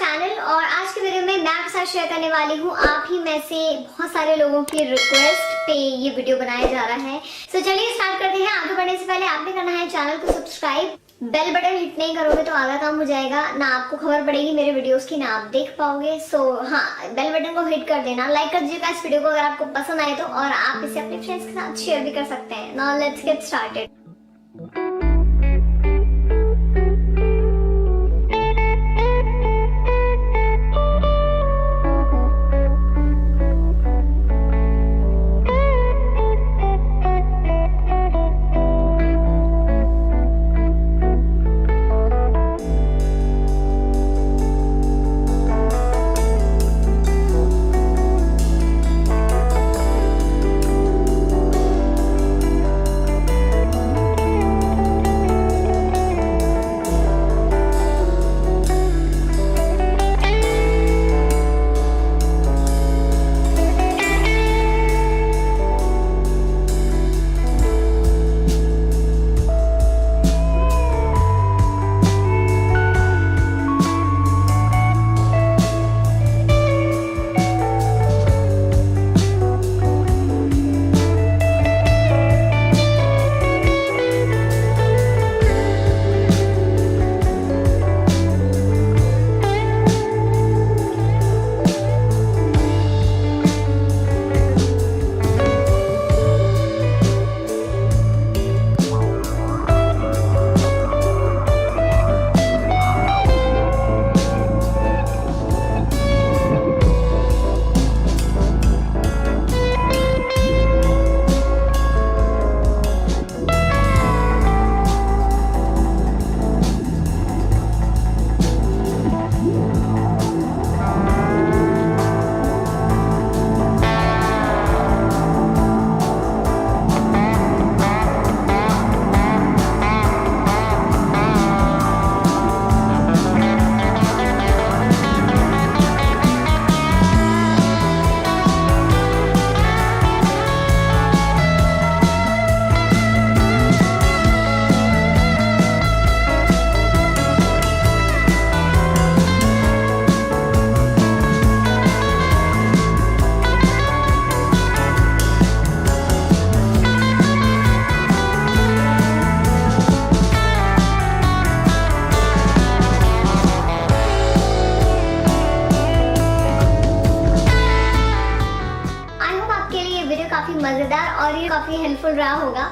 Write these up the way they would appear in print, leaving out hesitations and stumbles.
Channel और आज के वीडियो में मैं आपके साथ शेयर करने वाली हूँ आप ही में से बहुत सारे लोगों की रिक्वेस्ट पे ये वीडियो बनाया जा रहा है। तो चलिए स्टार्ट करते हैं। आगे बढ़ने से पहले आपने करना है चैनल को सब्सक्राइब, बेल बटन हिट नहीं करोगे तो आधा काम हो जाएगा, ना आपको खबर पड़ेगी मेरे वीडियोस की, ना आप देख पाओगे। सो हाँ, बेल बटन को हिट कर देना, लाइक कर दीजिएगा इस वीडियो को अगर आपको पसंद आए तो, और आप इसे अपने फ्रेंड्स के साथ शेयर भी कर सकते हैं। Now let's get started. काफी मजेदार और ये काफी हेल्पफुल रहा होगा।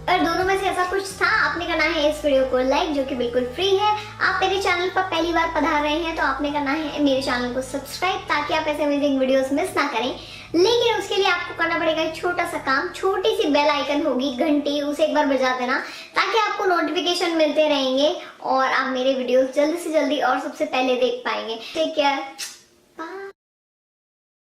और दोनों में से ऐसा कुछ था, आपने करना है इस वीडियो को लाइक, जो कि बिल्कुल फ्री है। आप मेरे चैनल पर पहली बार पधार रहे हैं तो आपने करना है मेरे चैनल को सब्सक्राइब, ताकि आप ऐसे अमेजिंग वीडियोस मिस ना करें। लेकिन उसके लिए आपको करना पड़ेगा एक छोटा सा काम, छोटी सी बेल आइकन होगी, घंटी, उसे एक बार बजा देना, ताकि आपको नोटिफिकेशन मिलते रहेंगे और आप मेरे वीडियोस जल्दी से जल्दी और सबसे पहले देख पाएंगे। Take care.